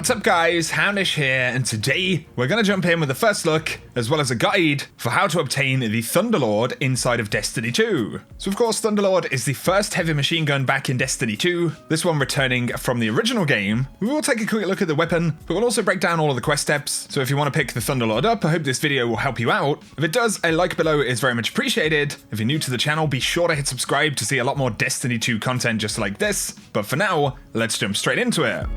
What's up guys, Houndish here, and today we're going to jump in with the first look, as well as a guide for how to obtain the Thunderlord inside of Destiny 2. So of course Thunderlord is the first heavy machine gun back in Destiny 2, this one returning from the original game. We will take a quick look at the weapon, but we'll also break down all of the quest steps, so if you want to pick the Thunderlord up, I hope this video will help you out. If it does, a like below is very much appreciated. If you're new to the channel, be sure to hit subscribe to see a lot more Destiny 2 content just like this, but for now, let's jump straight into it.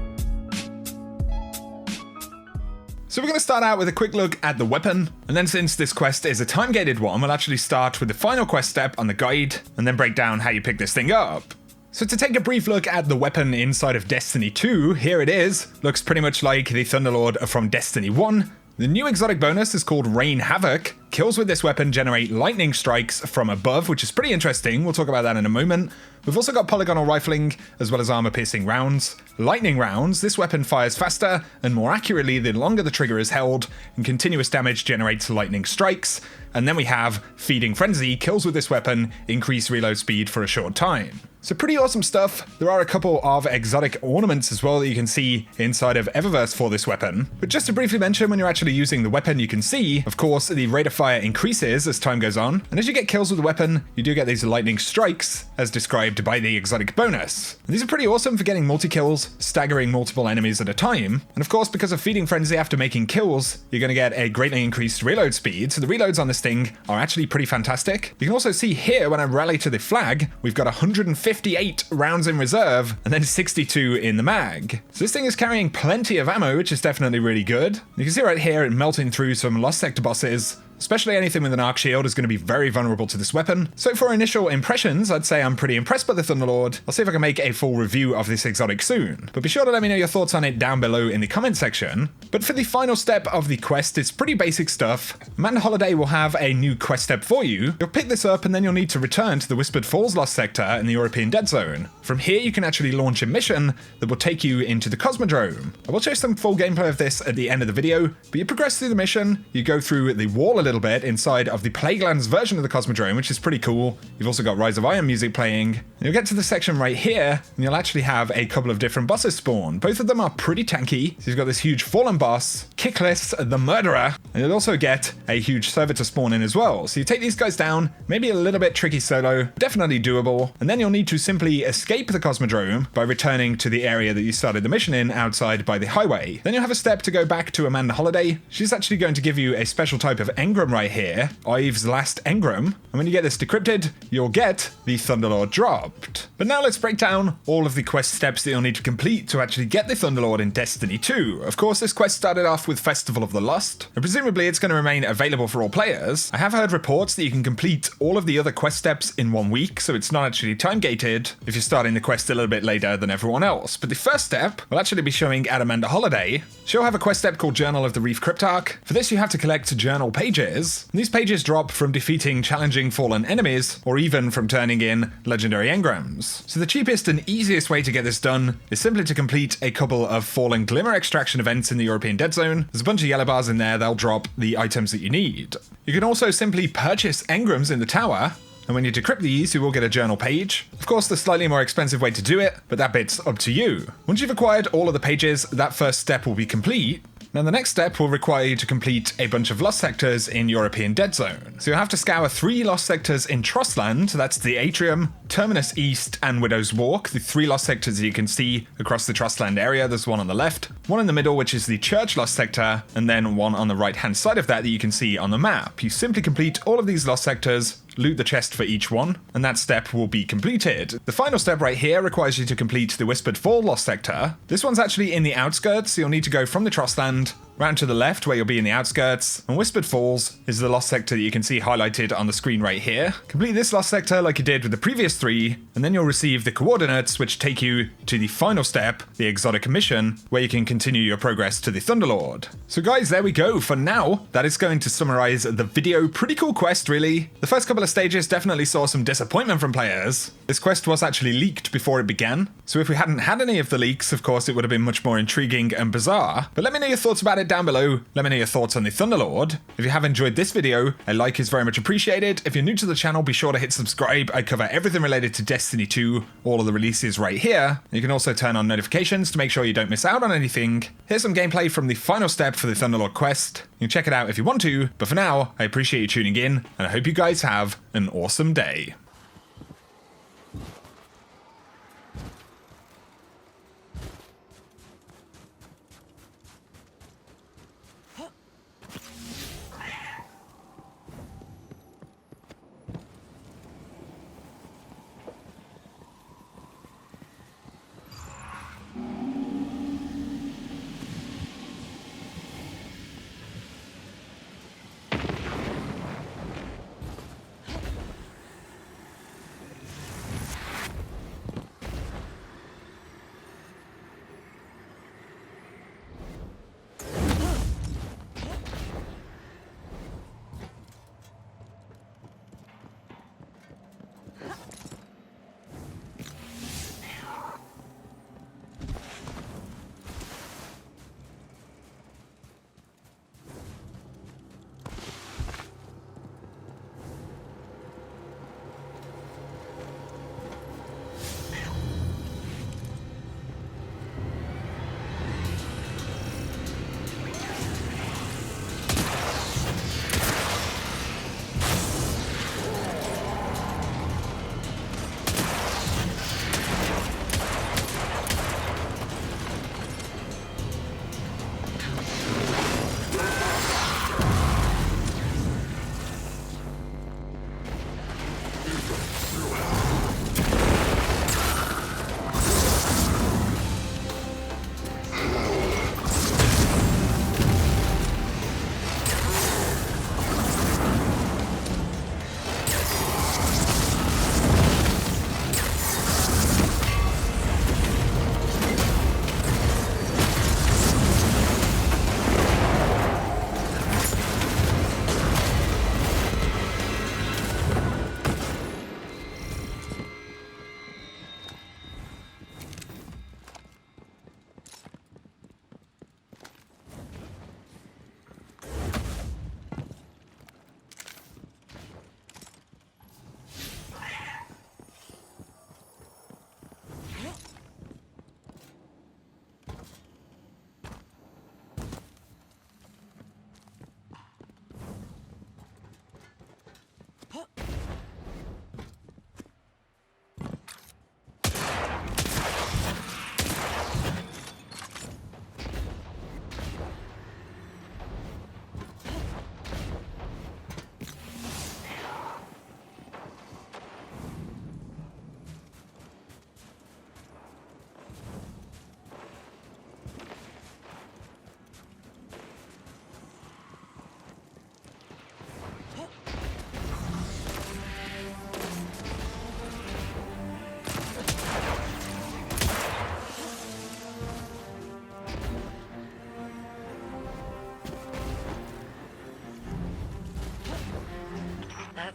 So we're going to start out with a quick look at the weapon, and then since this quest is a time-gated one, we'll actually start with the final quest step on the guide, and then break down how you pick this thing up. So to take a brief look at the weapon inside of Destiny 2, here it is. Looks pretty much like the Thunderlord from Destiny 1. The new exotic bonus is called Rain Havoc. Kills with this weapon generate lightning strikes from above, which is pretty interesting. We'll talk about that in a moment. We've also got polygonal rifling, as well as armor-piercing rounds. Lightning rounds, this weapon fires faster and more accurately the longer the trigger is held, and continuous damage generates lightning strikes. And then we have Feeding Frenzy. Kills with this weapon increase reload speed for a short time. So pretty awesome stuff. There are a couple of exotic ornaments as well that you can see inside of Eververse for this weapon. But just to briefly mention, when you're actually using the weapon, you can see, of course, the rate of fire increases as time goes on. And as you get kills with the weapon, you do get these lightning strikes, as described by the exotic bonus. And these are pretty awesome for getting multi-kills, staggering multiple enemies at a time. And of course, because of Feeding Frenzy after making kills, you're going to get a greatly increased reload speed. So the reloads on this thing are actually pretty fantastic. You can also see here, when I rally to the flag, we've got 158 rounds in reserve and then 62 in the mag. So this thing is carrying plenty of ammo, which is definitely really good. You can see right here it melting through some Lost Sector bosses. Especially anything with an arc shield is going to be very vulnerable to this weapon. So for initial impressions, I'd say I'm pretty impressed by the Thunderlord. I'll see if I can make a full review of this exotic soon. But be sure to let me know your thoughts on it down below in the comment section. But for the final step of the quest, it's pretty basic stuff. Amanda Holiday will have a new quest step for you. You'll pick this up and then you'll need to return to the Whispered Falls Lost Sector in the European Dead Zone. From here you can actually launch a mission that will take you into the Cosmodrome. I will show some full gameplay of this at the end of the video, but you progress through the mission, you go through the wall a little bit inside of the Plaguelands version of the Cosmodrome, which is pretty cool. You've also got Rise of Iron music playing. And you'll get to the section right here, and you'll actually have a couple of different bosses spawn. Both of them are pretty tanky. So you've got this huge Fallen boss, Kickless the Murderer, and you'll also get a huge Servitor spawn in as well. So you take these guys down, maybe a little bit tricky solo, definitely doable, and then you'll need to simply escape the Cosmodrome by returning to the area that you started the mission in outside by the highway. Then you'll have a step to go back to Amanda Holiday. She's actually going to give you a special type of engram right here, Ive's last engram, and when you get this decrypted, you'll get the Thunderlord dropped. But now let's break down all of the quest steps that you'll need to complete to actually get the Thunderlord in Destiny 2. Of course, this quest started off with Festival of the Lost, and presumably it's going to remain available for all players. I have heard reports that you can complete all of the other quest steps in 1 week, so it's not actually time-gated if you're starting the quest a little bit later than everyone else. But the first step will actually be showing at Amanda Holiday. She'll have a quest step called Journal of the Reef Cryptarch. For this, you have to collect journal pages, and these pages drop from defeating challenging fallen enemies, or even from turning in legendary engrams. So the cheapest and easiest way to get this done is simply to complete a couple of Fallen Glimmer extraction events in the European Dead Zone. There's a bunch of yellow bars in there, they'll drop the items that you need. You can also simply purchase engrams in the tower, and when you decrypt these, you will get a journal page. Of course, the slightly more expensive way to do it, but that bit's up to you. Once you've acquired all of the pages, that first step will be complete. Now the next step will require you to complete a bunch of lost sectors in European Dead Zone. So you'll have to scour 3 lost sectors in Trostland, that's the Atrium, Terminus East, and Widow's Walk, the 3 lost sectors that you can see across the Trostland area. There's one on the left, one in the middle, which is the Church lost sector, and then one on the right hand side of that you can see on the map. You simply complete all of these lost sectors, loot the chest for each one, and that step will be completed. The final step right here requires you to complete the Whispered Fall Lost Sector. This one's actually in the outskirts, so you'll need to go from the Trostland round to the left where you'll be in the outskirts, and Whispered Falls is the lost sector that you can see highlighted on the screen right here. Complete this lost sector like you did with the previous 3, and then you'll receive the coordinates which take you to the final step, the exotic mission, where you can continue your progress to the Thunderlord. So guys, there we go. For now, that is going to summarize the video. Pretty cool quest, really. The first couple of stages definitely saw some disappointment from players. This quest was actually leaked before it began, so if we hadn't had any of the leaks, of course, it would have been much more intriguing and bizarre. But let me know your thoughts about it down below, let me know your thoughts on the Thunderlord. If you have enjoyed this video, a like is very much appreciated. If you're new to the channel, be sure to hit subscribe. I cover everything related to Destiny 2, all of the releases right here. You can also turn on notifications to make sure you don't miss out on anything. Here's some gameplay from the final step for the Thunderlord quest. You can check it out if you want to, but for now, I appreciate you tuning in, and I hope you guys have an awesome day.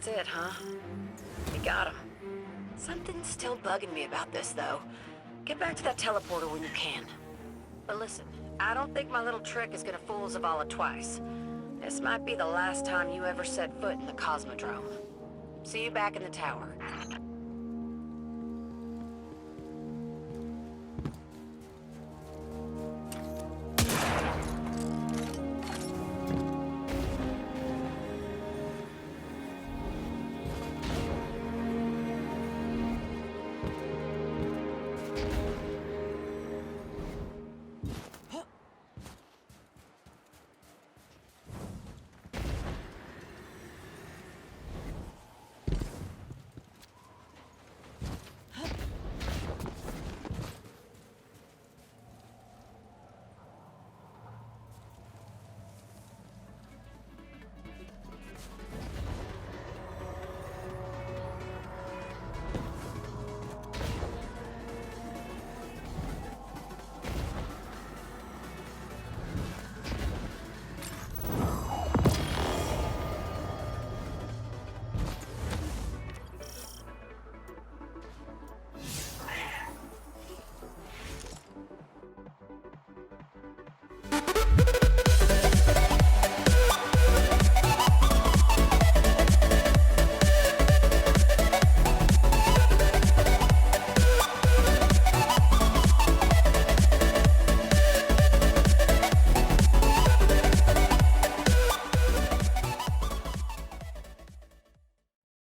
That's it, huh? We got him. Something's still bugging me about this, though. Get back to that teleporter when you can. But listen, I don't think my little trick is gonna fool Zavala twice. This might be the last time you ever set foot in the Cosmodrome. See you back in the tower.